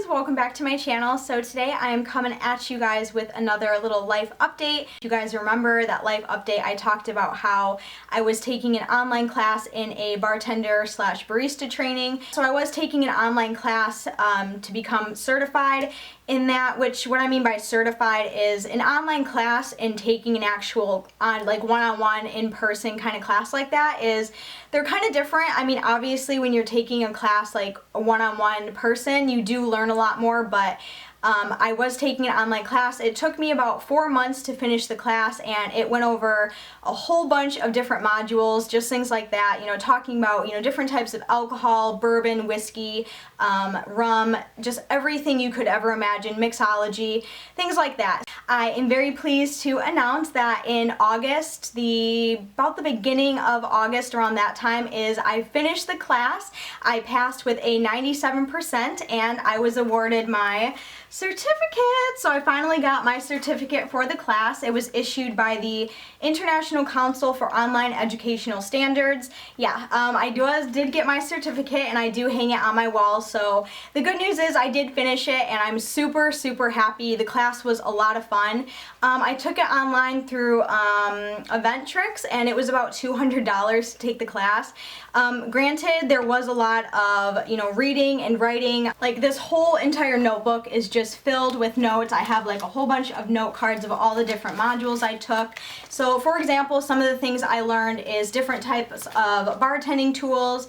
welcome back to my channel. So today I am coming at you guys with another little life update. If you guys remember that life update, I talked about how I was taking an online class in a bartender slash barista training. So I was taking an online class to become certified in that, which what I mean by certified is an online class and taking an actual like one-on-one in-person kind of class like that is they're kind of different. I mean, obviously when you're taking a class like a one-on-one person, you do learn a lot more, but I was taking an online class. It took me about 4 months to finish the class, and it went over a whole bunch of different modules, just things like that, you know, talking about, you know, different types of alcohol, bourbon, whiskey, rum, just everything you could ever imagine, mixology, things like that. I am very pleased to announce that in August, about the beginning of August, around that time, I finished the class. I passed with a 97% and I was awarded my certificate. So I finally got my certificate for the class. It was issued by the International Council for Online Educational Standards. Yeah, I did get my certificate and I do hang it on my wall. So the good news is I did finish it and I'm super, super happy. The class was a lot of fun. I took it online through Eventtrix and it was about $200 to take the class. Granted, there was a lot of, you know, reading and writing. Like this whole entire notebook is just filled with notes. I have like a whole bunch of note cards of all the different modules I took. So for example, some of the things I learned is different types of bartending tools,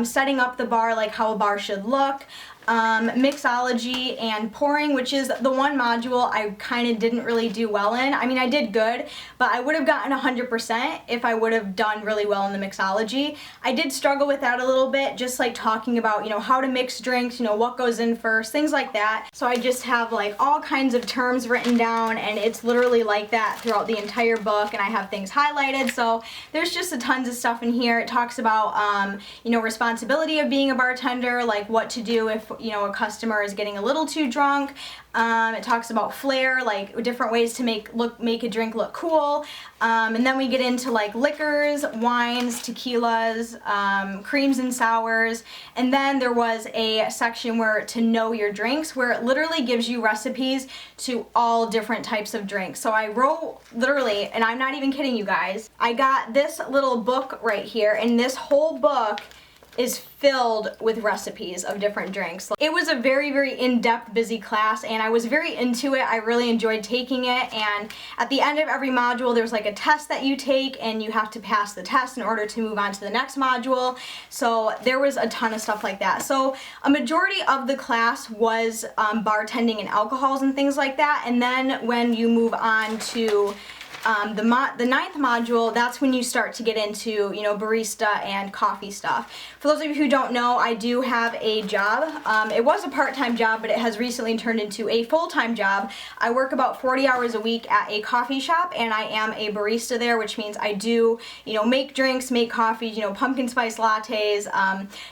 setting up the bar, like how a bar should look, mixology and pouring, which is the one module I kind of didn't really do well in. I mean, I did good, but I would have gotten 100% if I would have done really well in the mixology. I did struggle with that a little bit, just like talking about, you know, how to mix drinks, you know, what goes in first, things like that. So I just have like all kinds of terms written down, and it's literally like that throughout the entire book, and I have things highlighted. So there's just a tons of stuff in here. It talks about, you know, responsibility of being a bartender, like what to do if, you know, a customer is getting a little too drunk. It talks about flair, like different ways to make a drink look cool. And then we get into like liquors, wines, tequilas, creams and sours. And then there was a section where to know your drinks, where it literally gives you recipes to all different types of drinks. So I wrote literally, and I'm not even kidding you guys, I got this little book right here, and this whole book is filled with recipes of different drinks. It was a very, very in-depth, busy class, and I was very into it. I really enjoyed taking it, and at the end of every module there's like a test that you take, and you have to pass the test in order to move on to the next module. So there was a ton of stuff like that. So a majority of the class was bartending and alcohols and things like that, and then when you move on to the ninth module, that's when you start to get into, you know, barista and coffee stuff. For those of you who don't know, I do have a job. It was a part-time job, but it has recently turned into a full-time job. I work about 40 hours a week at a coffee shop, and I am a barista there, which means I do, you know, make drinks, make coffees, you know, pumpkin spice lattes,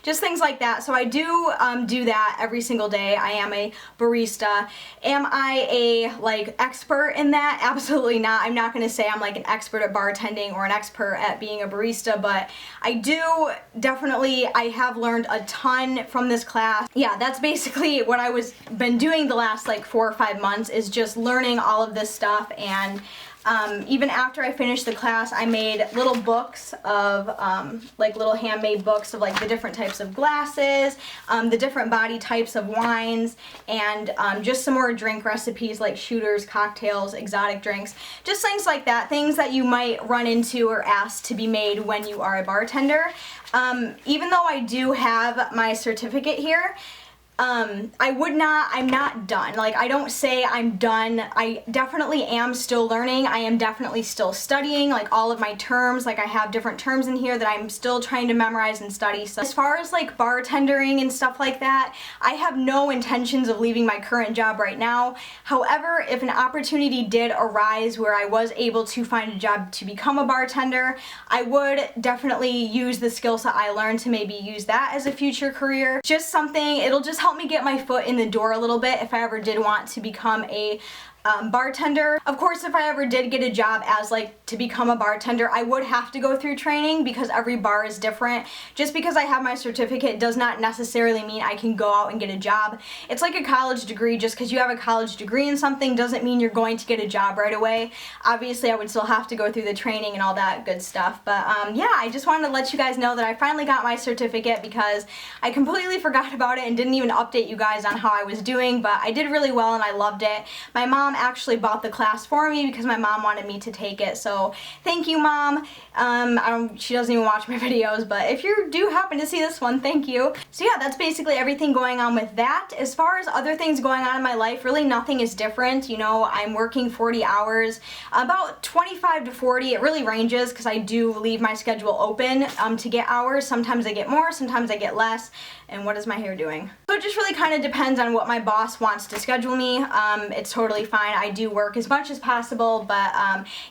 just things like that. So I do do that every single day. I am a barista. Am I a like expert in that? Absolutely not. I'm not going to say I'm like an expert at bartending or an expert at being a barista, but I do definitely, I have learned a ton from this class. Yeah, that's basically what I been doing the last like 4 or 5 months, is just learning all of this stuff. And even after I finished the class, I made little books of, like little handmade books of like the different types of glasses, the different body types of wines, and just some more drink recipes like shooters, cocktails, exotic drinks, just things like that, things that you might run into or ask to be made when you are a bartender. Even though I do have my certificate here, I'm not done. Like, I don't say I'm done. I definitely am still learning. I am definitely still studying, like all of my terms. Like, I have different terms in here that I'm still trying to memorize and study. So as far as like bartendering and stuff like that, I have no intentions of leaving my current job right now. However, if an opportunity did arise where I was able to find a job to become a bartender, I would definitely use the skill set I learned to maybe use that as a future career. Just something, it'll just help me get my foot in the door a little bit if I ever did want to become a bartender. Of course, if I ever did get a job as like to become a bartender, I would have to go through training because every bar is different. Just because I have my certificate does not necessarily mean I can go out and get a job. It's like a college degree. Just because you have a college degree in something doesn't mean you're going to get a job right away. Obviously, I would still have to go through the training and all that good stuff. But yeah, I just wanted to let you guys know that I finally got my certificate because I completely forgot about it and didn't even update you guys on how I was doing, but I did really well and I loved it. My mom actually bought the class for me because my mom wanted me to take it, so thank you, Mom. She doesn't even watch my videos, but if you do happen to see this one, thank you. So yeah, that's basically everything going on with that. As far as other things going on in my life, really nothing is different. You know, I'm working 40 hours, about 25 to 40. It really ranges because I do leave my schedule open to get hours. Sometimes I get more, sometimes I get less. And what is my hair doing? So it just really kind of depends on what my boss wants to schedule me. It's totally fine. I do work as much as possible, but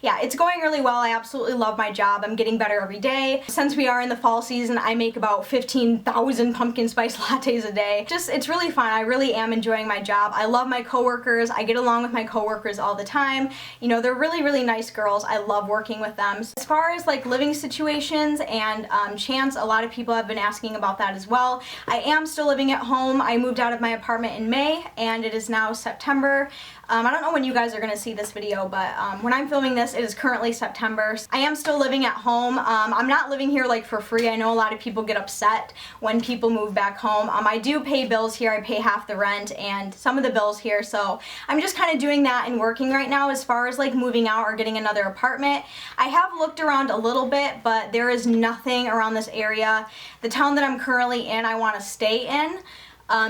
yeah, it's going really well. I absolutely love my job. I'm getting better every day. Since we are in the fall season, I make about 15,000 pumpkin spice lattes a day. It's really fun. I really am enjoying my job. I love my coworkers. I get along with my coworkers all the time. You know, they're really, really nice girls. I love working with them. As far as like living situations and Chance, a lot of people have been asking about that as well. I am still living at home. I moved out of my apartment in May and it is now September. I don't know when you guys are going to see this video, but when I'm filming this, it is currently September. I am still living at home. I'm not living here like for free. I know a lot of people get upset when people move back home. I do pay bills here. I pay half the rent and some of the bills here, so I'm just kind of doing that and working right now. As far as like moving out or getting another apartment, I have looked around a little bit, but there is nothing around this area. The town that I'm currently in, I want to stay in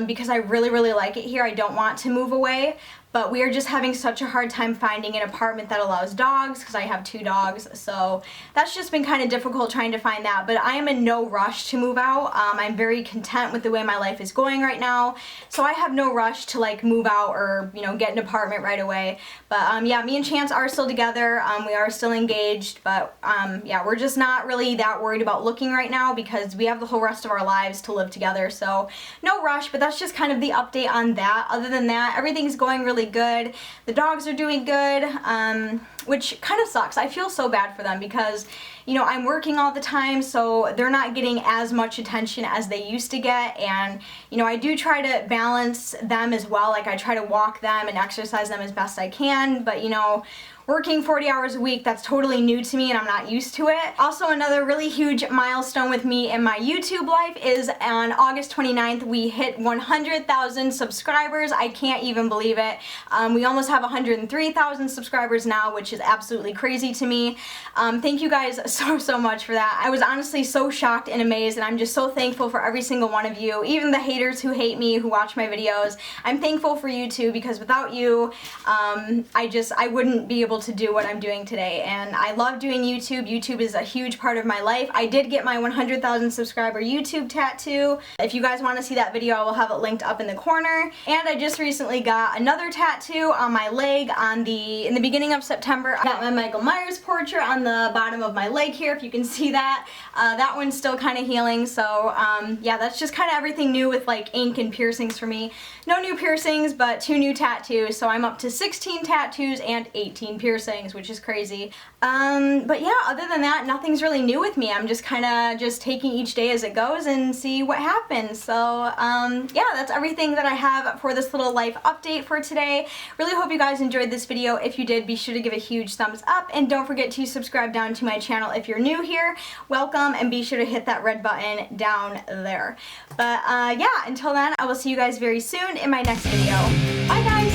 because I really, really like it here. I don't want to move away. But we are just having such a hard time finding an apartment that allows dogs because I have 2 dogs, so that's just been kind of difficult trying to find that. But I am in no rush to move out. I'm very content with the way my life is going right now, so I have no rush to like move out or, you know, get an apartment right away. But yeah, me and Chance are still together. We are still engaged, but yeah, we're just not really that worried about looking right now because we have the whole rest of our lives to live together, so no rush. But that's just kind of the update on that. Other than that, everything's going really good. The dogs are doing good, which kind of sucks. I feel so bad for them because, you know, I'm working all the time, so they're not getting as much attention as they used to get, and, you know, I do try to balance them as well. Like, I try to walk them and exercise them as best I can, but, you know, working 40 hours a week, that's totally new to me and I'm not used to it. Also, another really huge milestone with me in my YouTube life is on August 29th, we hit 100,000 subscribers. I can't even believe it. We almost have 103,000 subscribers now, which is absolutely crazy to me. Thank you guys so much for that. I was honestly so shocked and amazed, and I'm just so thankful for every single one of you, even the haters who hate me, who watch my videos. I'm thankful for you too, because without you, I wouldn't be able to do what I'm doing today, and I love doing YouTube. YouTube is a huge part of my life. I did get my 100,000 subscriber YouTube tattoo. If you guys want to see that video, I will have it linked up in the corner. And I just recently got another tattoo on my leg in the beginning of September. I got my Michael Myers portrait on the bottom of my leg here, if you can see that. That one's still kind of healing, so yeah, that's just kind of everything new with like ink and piercings for me. No new piercings, but 2 new tattoos, so I'm up to 16 tattoos and 18 piercings, which is crazy. But yeah, other than that, nothing's really new with me. I'm just kind of just taking each day as it goes and see what happens. So yeah, that's everything that I have for this little life update for today. Really hope you guys enjoyed this video. If you did, be sure to give a huge thumbs up, and don't forget to subscribe down to my channel if you're new here. Welcome, and be sure to hit that red button down there. But yeah, until then, I will see you guys very soon in my next video. Bye guys!